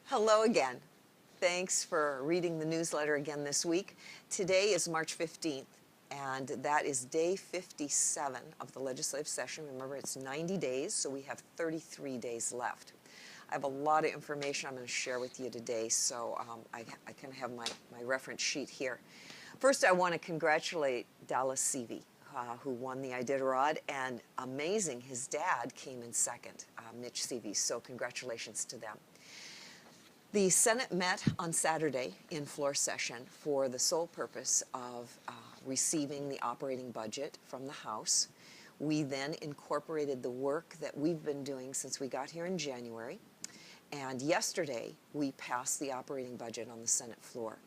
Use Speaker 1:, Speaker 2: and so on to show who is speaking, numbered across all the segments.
Speaker 1: Hello again. Thanks for reading the newsletter again this week. Today is March 15th, and that is day 57 of the legislative session. Remember, it's 90 days, so we have 33 days left. I have a lot of information I'm going to share with you today, so I kind of have my reference sheet here. First, I want to congratulate Dallas Seavey, who won the Iditarod, and amazing, his dad came in second, Mitch Seavey, so congratulations to them. The Senate met on Saturday in floor session for the sole purpose of receiving the operating budget from the House. We then incorporated the work that we've been doing since we got here in January, and yesterday we passed the operating budget on the Senate floor.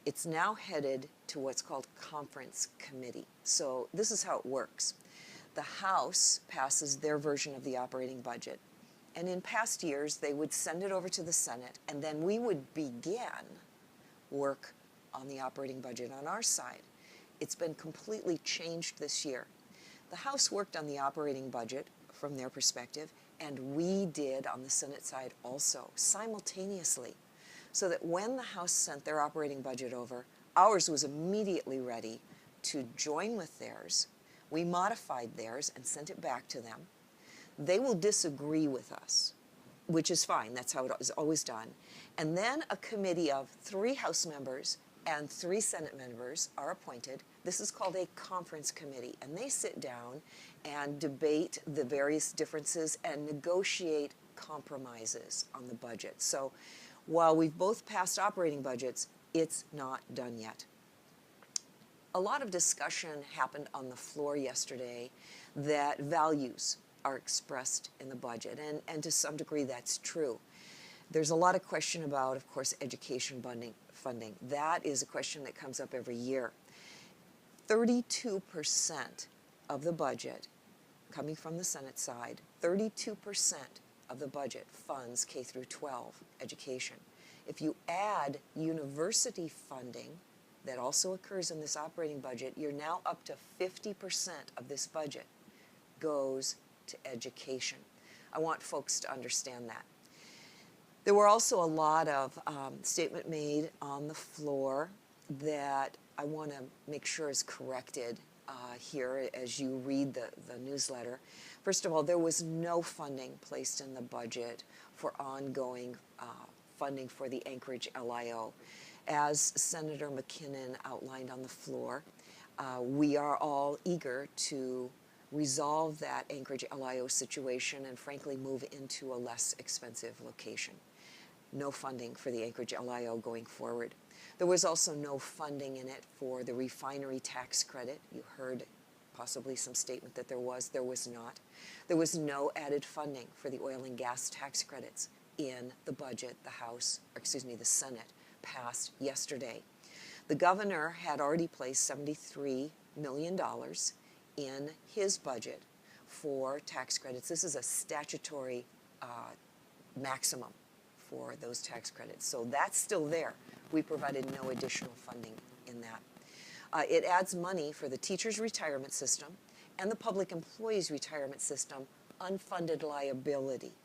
Speaker 1: It's now headed to what's called conference committee. So this is how it works. The House passes their version of the operating budget. And in past years, they would send it over to the Senate, and then we would begin work on the operating budget on our side. It's been completely changed this year. The House worked on the operating budget from their perspective, and we did on the Senate side also, simultaneously, so that when the House sent their operating budget over, ours was immediately ready to join with theirs. We modified theirs and sent it back to them. They will disagree with us, which is fine. That's how it is always done. And then a committee of 3 House members and 3 Senate members are appointed. This is called a conference committee, and they sit down and debate the various differences and negotiate compromises on the budget. So while we've both passed operating budgets, it's not done yet. A lot of discussion happened on the floor yesterday that values are expressed in the budget, and to some degree that's true. There's a lot of question about, of course, education funding. That is a question that comes up every year. 32% of the budget, coming from the Senate side, 32% of the budget funds K through 12 education. If you add university funding, that also occurs in this operating budget, you're now up to 50% of this budget goes to education. I want folks to understand that. There were also a lot of statement made on the floor that I want to make sure is corrected here as you read the newsletter. First of all, there was no funding placed in the budget for ongoing funding for the Anchorage LIO. As Senator McKinnon outlined on the floor, we are all eager to resolve that Anchorage LIO situation and frankly move into a less expensive location. No funding for the Anchorage LIO going forward. There was also no funding in it for the refinery tax credit. You heard possibly some statement that there was not. There was no added funding for the oil and gas tax credits in the budget the Senate passed yesterday. The governor had already placed $73 million in his budget for tax credits. This is a statutory maximum for those tax credits. So that's still there. We provided no additional funding in that. It adds money for the teachers' retirement system and the public employees' retirement system unfunded liability.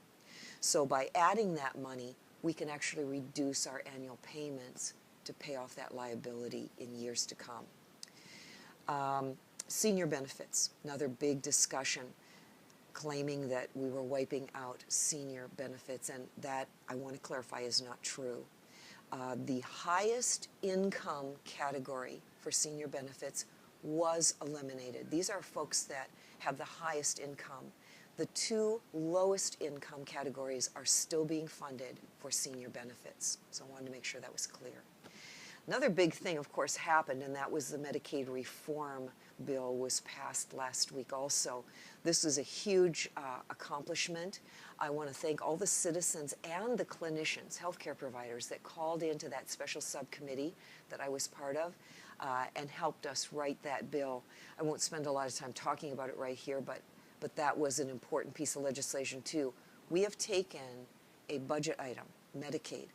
Speaker 1: So by adding that money, we can actually reduce our annual payments to pay off that liability in years to come. Senior benefits, another big discussion, claiming that we were wiping out senior benefits, and that, I want to clarify, is not true. The highest income category for senior benefits was eliminated. These are folks that have the highest income. The 2 lowest income categories are still being funded for senior benefits. So I wanted to make sure that was clear. Another big thing, of course, happened, and that was the Medicaid reform bill was passed last week also. This is a huge accomplishment. I want to thank all the citizens and the clinicians, healthcare providers, that called into that special subcommittee that I was part of and helped us write that bill. I won't spend a lot of time talking about it right here, but that was an important piece of legislation too. We have taken a budget item, Medicaid,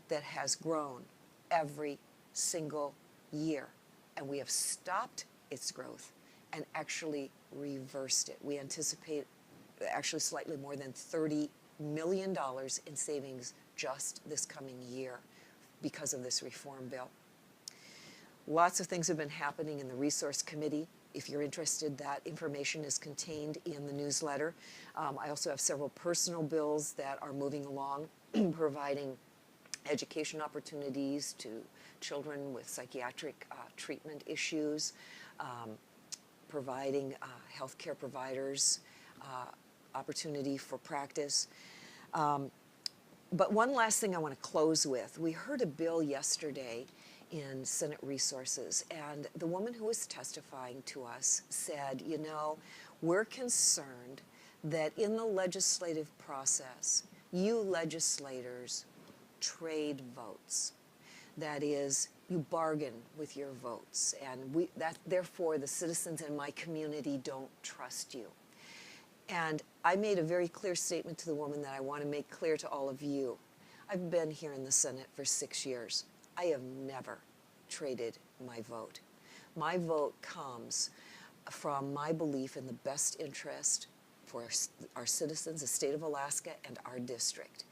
Speaker 1: that has grown every single year, and we have stopped its growth and actually reversed it. We anticipate actually slightly more than 30 million in savings just this coming year because of this reform bill. Lots of things have been happening in the Resource Committee. If you're interested, that information is contained in the newsletter. I also have several personal bills that are moving along, providing education opportunities to children with psychiatric treatment issues, providing healthcare providers opportunity for practice. But one last thing I want to close with. We heard a bill yesterday in Senate Resources, and the woman who was testifying to us said, you know, we're concerned that in the legislative process, you legislators trade votes. That is, you bargain with your votes, and therefore the citizens in my community don't trust you. And I made a very clear statement to the woman that I want to make clear to all of you. I've been here in the Senate for 6 years. I have never traded my vote. My vote comes from my belief in the best interest for our citizens, the state of Alaska, and our district.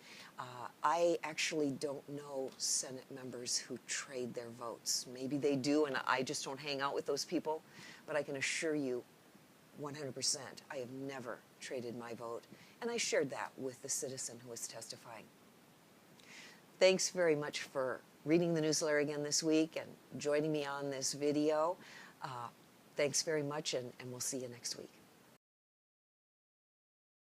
Speaker 1: I actually don't know Senate members who trade their votes. Maybe they do, and I just don't hang out with those people. But I can assure you, 100%, I have never traded my vote. And I shared that with the citizen who was testifying. Thanks very much for reading the newsletter again this week and joining me on this video. Thanks very much, and we'll see you next week.